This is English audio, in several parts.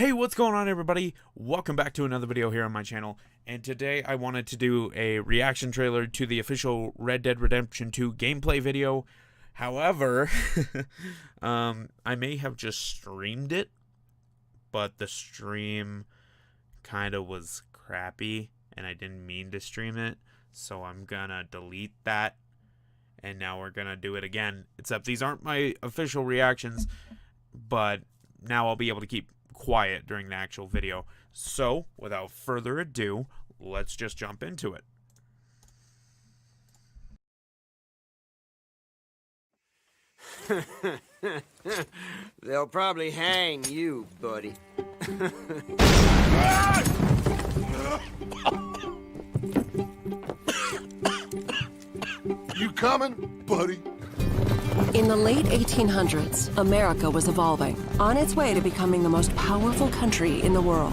Hey, what's going on, everybody? Welcome back to another video here on my channel, and today I wanted to do a reaction trailer to the official Red Dead Redemption 2 gameplay video. However, I may have just streamed it, but the stream kind of was crappy, and I didn't mean to stream it, so I'm gonna delete that, and now we're gonna do it again, except these aren't my official reactions, but now I'll be able to keep quiet during the actual video. So, without further ado, let's just jump into it. They'll probably hang you, buddy. You coming, buddy? In the late 1800s, America was evolving, on its way to becoming the most powerful country in the world.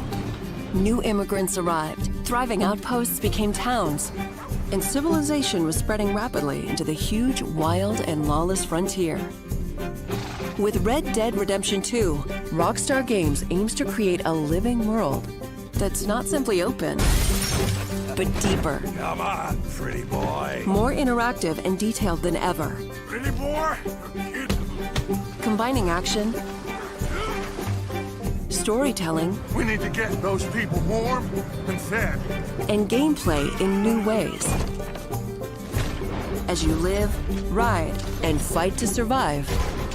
New immigrants arrived, thriving outposts became towns, and civilization was spreading rapidly into the huge, wild, and lawless frontier. With Red Dead Redemption 2, Rockstar Games aims to create a living world that's not simply open, but deeper. Come on, pretty boy. More interactive and detailed than ever. Pretty boy? Combining action, storytelling, We need to get those people warm and fed. and gameplay in new ways. As you live, ride, and fight to survive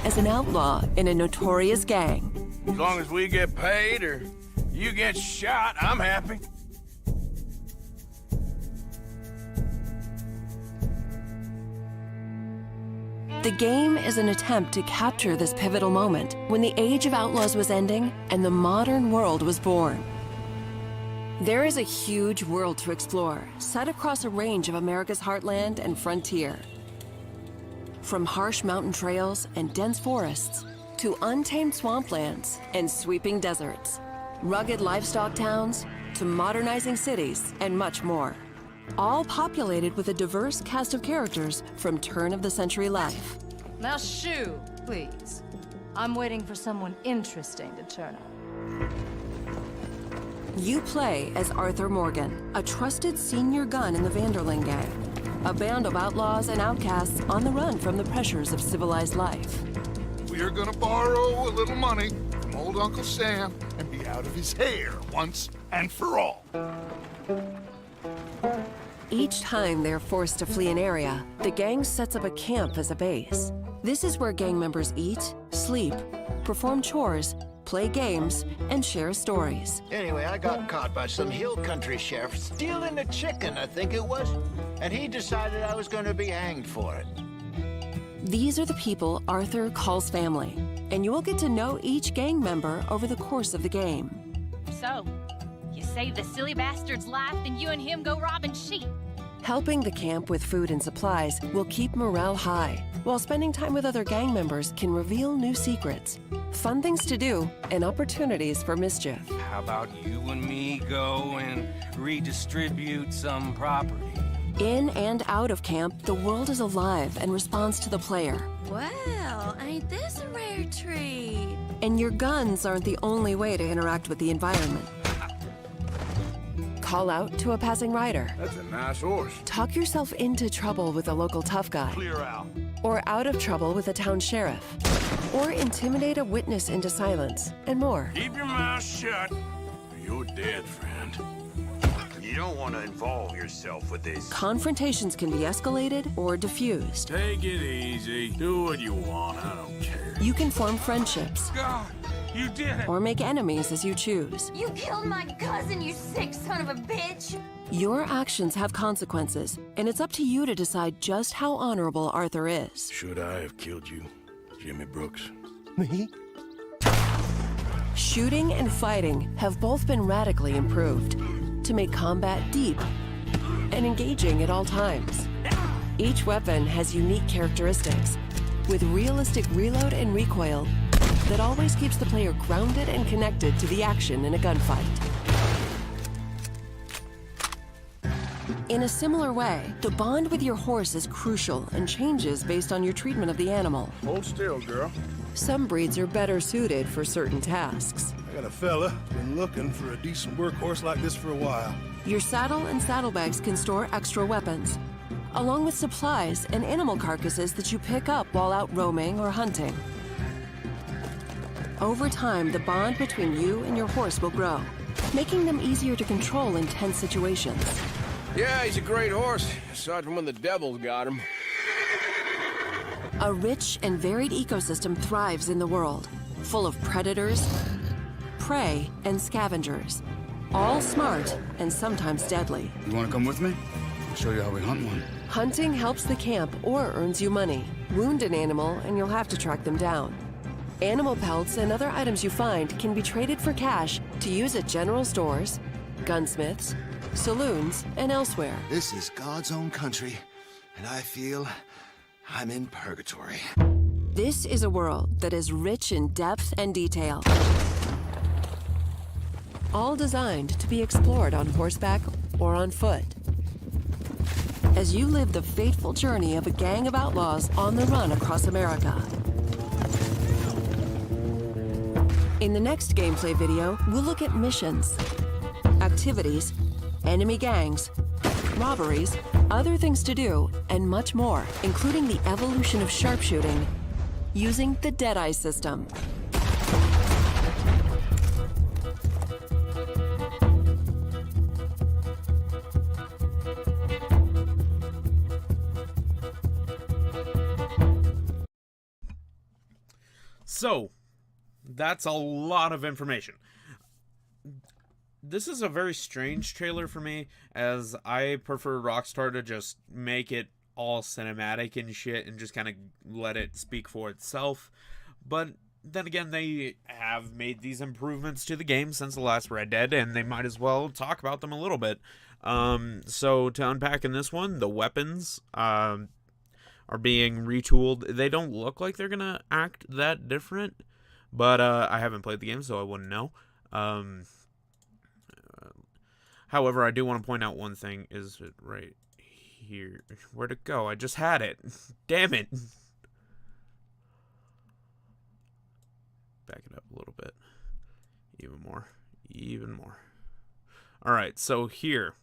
as an outlaw in a notorious gang. As long as we get paid or you get shot, I'm happy. The game is an attempt to capture this pivotal moment when the age of outlaws was ending and the modern world was born. There is a huge world to explore, set across a range of America's heartland and frontier. From harsh mountain trails and dense forests to untamed swamplands and sweeping deserts, rugged livestock towns to modernizing cities and much more. All populated with a diverse cast of characters from turn-of-the-century life. Now shoo, please. I'm waiting for someone interesting to turn up. You play as Arthur Morgan, a trusted senior gun in the Vanderling gang, a band of outlaws and outcasts on the run from the pressures of civilized life. We are gonna borrow a little money from old Uncle Sam and be out of his hair once and for all. Each time they're forced to flee an area, the gang sets up a camp as a base. This is where gang members eat, sleep, perform chores, play games, and share stories. Anyway, I got caught by some hill country sheriff stealing a chicken, I think it was, and he decided I was going to be hanged for it. These are the people Arthur calls family, and you will get to know each gang member over the course of the game. So, you save the silly bastard's life, then you and him go robbing sheep. Helping the camp with food and supplies will keep morale high, while spending time with other gang members can reveal new secrets, fun things to do, and opportunities for mischief. How about you and me go and redistribute some property? In and out of camp, the world is alive and responds to the player. Well, ain't this a rare treat? And your guns aren't the only way to interact with the environment. Call out to a passing rider. That's a nice horse. Talk yourself into trouble with a local tough guy. Clear out. Or out of trouble with a town sheriff. Or intimidate a witness into silence, and more. Keep your mouth shut, or you're dead, friend. You don't want to involve yourself with this. Confrontations can be escalated or diffused. Take it easy. Do what you want. I don't care. You can form friendships God, you did it! or make enemies as you choose. You killed my cousin, you sick son of a bitch! Your actions have consequences, and it's up to you to decide just how honorable Arthur is. Should I have killed you, Jimmy Brooks? Me? Shooting and fighting have both been radically improved to make combat deep and engaging at all times. Each weapon has unique characteristics, with realistic reload and recoil that always keeps the player grounded and connected to the action in a gunfight. In a similar way, the bond with your horse is crucial and changes based on your treatment of the animal. Hold still, girl. Some breeds are better suited for certain tasks. Got a fella been looking for a decent workhorse like this for a while. Your saddle and saddlebags can store extra weapons, along with supplies and animal carcasses that you pick up while out roaming or hunting. Over time, the bond between you and your horse will grow, making them easier to control in tense situations. Yeah, he's a great horse, aside from when the devils got him. A rich and varied ecosystem thrives in the world, full of predators, prey, and scavengers, all smart and sometimes deadly. You want to come with me? I'll show you how we hunt one. Hunting helps the camp or earns you money. Wound an animal and you'll have to track them down. Animal pelts and other items you find can be traded for cash to use at general stores, gunsmiths, saloons, and elsewhere. This is God's own country, and I feel I'm in purgatory. This is a world that is rich in depth and detail, all designed to be explored on horseback or on foot. As you live the fateful journey of a gang of outlaws on the run across America. In the next gameplay video, we'll look at missions, activities, enemy gangs, robberies, other things to do, and much more, including the evolution of sharpshooting using the Deadeye system. So, that's a lot of information. This is a very strange trailer for me, as I prefer Rockstar to just make it all cinematic and shit and just kind of let it speak for itself. But then again, they have made these improvements to the game since the last Red Dead, and they might as well talk about them a little bit. So to unpack in this one, the weapons are being retooled. They don't look like they're gonna act that different, but I haven't played the game, so I wouldn't know. However, I do want to point out one thing. Is it right here? Where'd it go? I just had it. Damn it. Back it up a little bit. Even more. Even more. Alright, so here.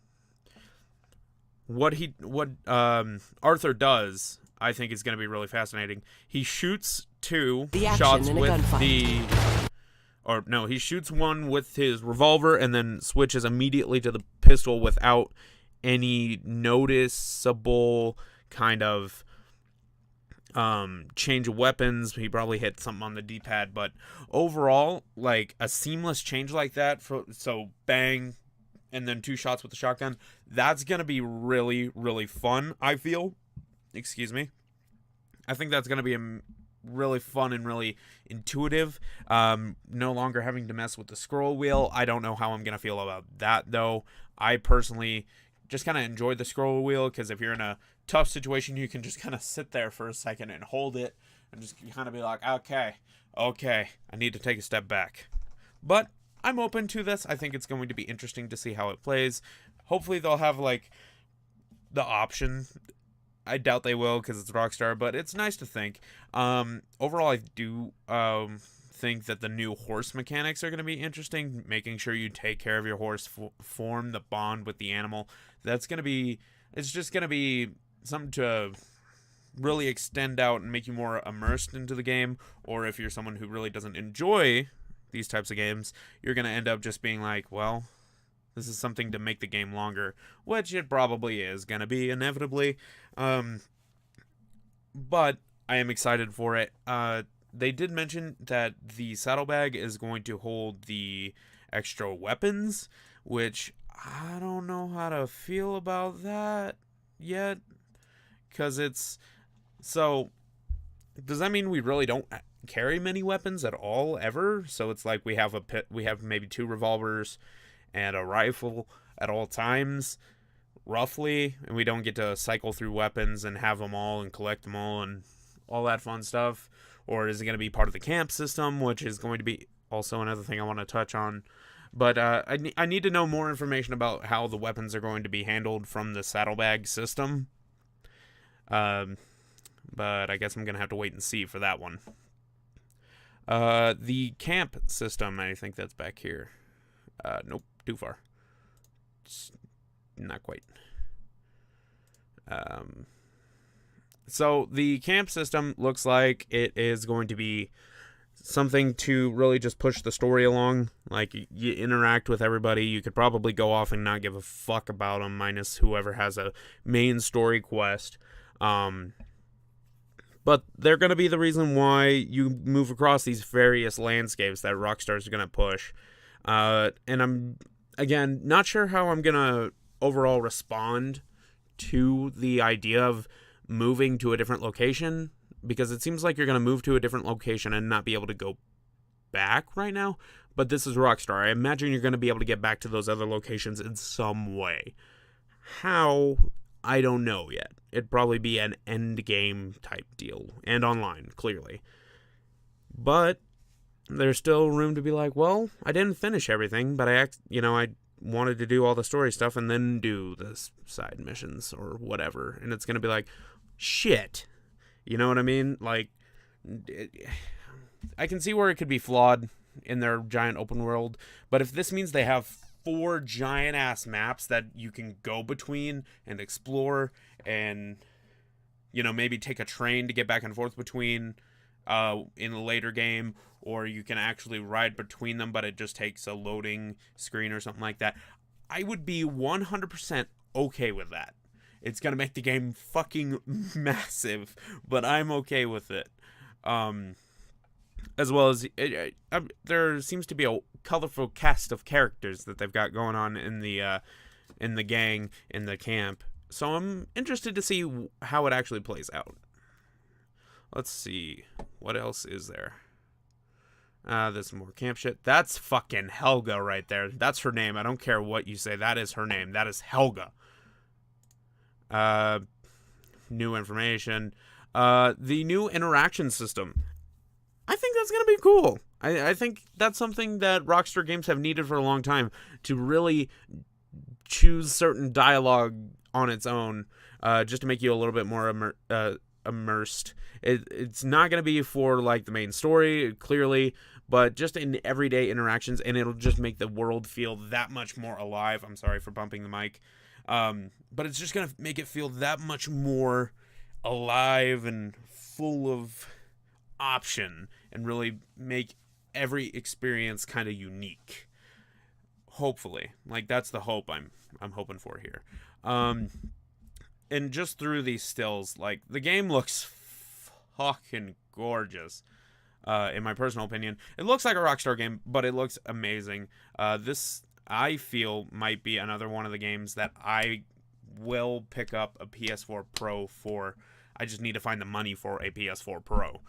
What Arthur does, I think, is going to be really fascinating. He shoots two shots with the... Or, no, he shoots one with his revolver and then switches immediately to the pistol without any noticeable kind of change of weapons. He probably hit something on the D-pad, but overall, like, a seamless change like that, so bang, and then 2 shots with the shotgun, that's going to be really, really fun, I feel. Excuse me. I think that's going to be really fun and really intuitive. No longer having to mess with the scroll wheel. I don't know how I'm gonna feel about that, though. I personally just kind of enjoy the scroll wheel, because if you're in a tough situation, you can just kind of sit there for a second and hold it and just kind of be like, okay, I need to take a step back. But I'm open to this. I think it's going to be interesting to see how it plays. Hopefully they'll have, like, the option. I doubt they will, because it's Rockstar, but it's nice to think. Overall, I do think that the new horse mechanics are going to be interesting. Making sure you take care of your horse, form the bond with the animal. That's going to be... It's just going to be something to really extend out and make you more immersed into the game. Or if you're someone who really doesn't enjoy these types of games, you're going to end up just being like, well... This is something to make the game longer, which it probably is going to be, inevitably. But I am excited for it. They did mention that the saddlebag is going to hold the extra weapons, which I don't know how to feel about that yet. Because it's... So, does that mean we really don't carry many weapons at all, ever? So it's like we have maybe 2 revolvers and a rifle at all times, roughly, and we don't get to cycle through weapons and have them all and collect them all and all that fun stuff? Or is it going to be part of the camp system, which is going to be also another thing I want to touch on? But I need to know more information about how the weapons are going to be handled from the saddlebag system. But I guess I'm going to have to wait and see for that one. The camp system, I think that's back here. Nope, too far. Not quite. So the camp system looks like it is going to be something to really just push the story along. Like, you interact with everybody. You could probably go off and not give a fuck about them, minus whoever has a main story quest. But they're going to be the reason why you move across these various landscapes that Rockstar's going to push. And I'm, again, not sure how I'm going to overall respond to the idea of moving to a different location, because it seems like you're going to move to a different location and not be able to go back right now. But this is Rockstar. I imagine you're going to be able to get back to those other locations in some way. How? I don't know yet. It'd probably be an end game type deal, and online, clearly. But there's still room to be like, well, I didn't finish everything, but I wanted to do all the story stuff and then do the side missions or whatever. And it's going to be like, shit. You know what I mean? Like, I can see where it could be flawed in their giant open world, but if this means they have 4 giant ass maps that you can go between and explore, and maybe take a train to get back and forth between in a later game, or you can actually ride between them, but it just takes a loading screen or something like that, I would be 100% okay with that. It's gonna make the game fucking massive, but I'm okay with it. As well as there seems to be a colorful cast of characters that they've got going on in the gang, in the camp. So I'm interested to see how it actually plays out. Let's see. What else is there? There's some more camp shit. That's fucking Helga right there. That's her name. I don't care what you say. That is her name. That is Helga. New information. The new interaction system. I think that's going to be cool. I think that's something that Rockstar Games have needed for a long time, to really choose certain dialogue on its own, just to make you a little bit more immersed. It's not going to be for like the main story, clearly, but just in everyday interactions, and it'll just make the world feel that much more alive. I'm sorry for bumping the mic. But it's just going to make it feel that much more alive and full of option, and really make every experience kind of unique. Hopefully. Like, that's the hope I'm hoping for here. And just through these stills, like, the game looks fucking gorgeous. In my personal opinion, it looks like a Rockstar game, but it looks amazing. This, I feel, might be another one of the games that I will pick up a PS4 Pro for. I just need to find the money for a PS4 Pro.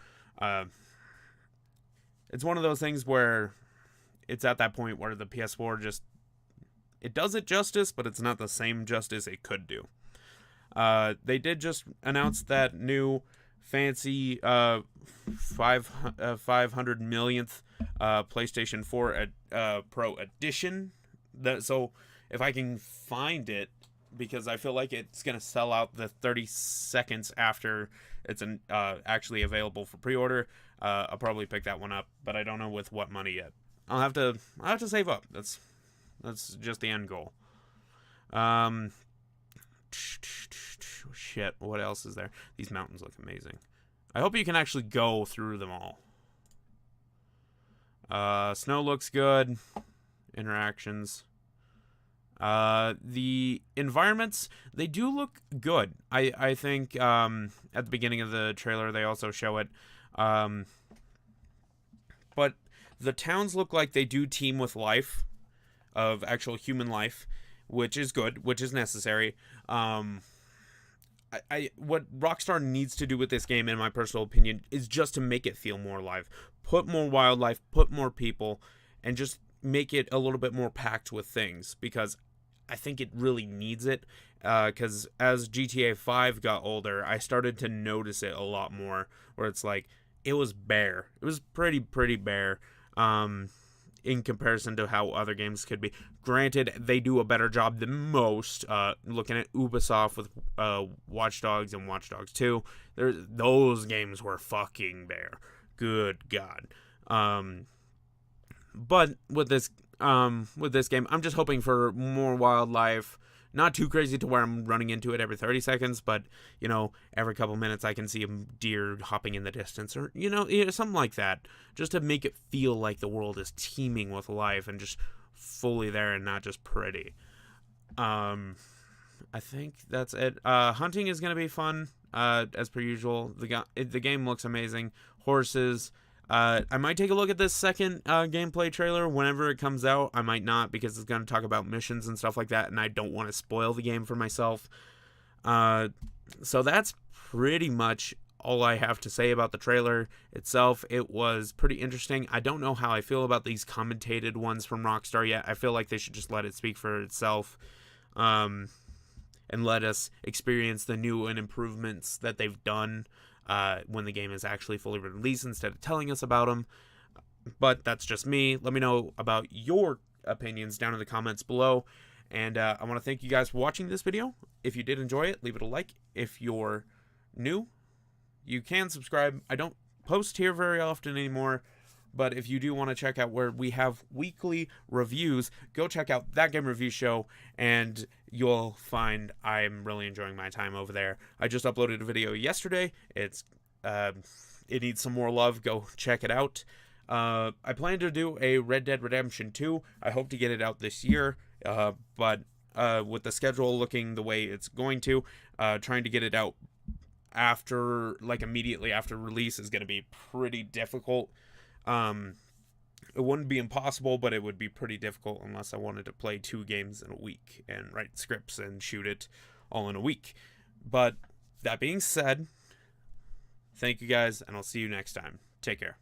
It's one of those things where it's at that point where the PS4 just, it does it justice, but it's not the same justice it could do. They did just announce that new fancy 500 millionth PlayStation 4 Pro edition. So if I can find it, because I feel like it's going to sell out the 30 seconds after it's actually available for pre-order, I'll probably pick that one up, but I don't know with what money yet. I'll have to save up. That's just the end goal. Shit, what else is there? These mountains look amazing. I hope you can actually go through them all. Snow looks good. Interactions. The environments, they do look good. I think at the beginning of the trailer they also show it. But the towns look like they do teem with life, of actual human life, which is good, which is necessary. What Rockstar needs to do with this game, in my personal opinion, is just to make it feel more alive. Put more wildlife, put more people, and just make it a little bit more packed with things, because I think it really needs it. Because as GTA 5 got older, I started to notice it a lot more, where it's like, it was bare. It was pretty bare. In comparison to how other games could be. Granted, they do a better job than most. Looking at Ubisoft with Watch Dogs and Watch Dogs 2, those games were fucking bare. Good God. But with this game, I'm just hoping for more wildlife. Not too crazy to where I'm running into it every 30 seconds, but, you know, every couple minutes I can see a deer hopping in the distance, or, you know, something like that, just to make it feel like the world is teeming with life and just fully there and not just pretty. I think that's it. Hunting is going to be fun, as per usual. The game looks amazing. Horses. I might take a look at this second gameplay trailer whenever it comes out. I might not, because it's going to talk about missions and stuff like that, and I don't want to spoil the game for myself. So that's pretty much all I have to say about the trailer itself. It was pretty interesting. I don't know how I feel about these commentated ones from Rockstar yet. I feel like they should just let it speak for itself, and let us experience the new and improvements that they've done when the game is actually fully released, instead of telling us about them. But that's just me. Let me know about your opinions down in the comments below. And I want to thank you guys for watching this video. If you did enjoy it, leave it a like. If you're new, you can subscribe. I don't post here very often anymore, but if you do want to check out where we have weekly reviews, go check out That Game Review Show, and you'll find I'm really enjoying my time over there. I just uploaded a video yesterday. It needs some more love. Go check it out. I plan to do a Red Dead Redemption 2. I hope to get it out this year, but with the schedule looking the way it's going to, trying to get it out after, like, immediately after release is going to be pretty difficult. It wouldn't be impossible, but it would be pretty difficult unless I wanted to play 2 games in a week and write scripts and shoot it all in a week. But that being said, thank you guys, and I'll see you next time. Take care.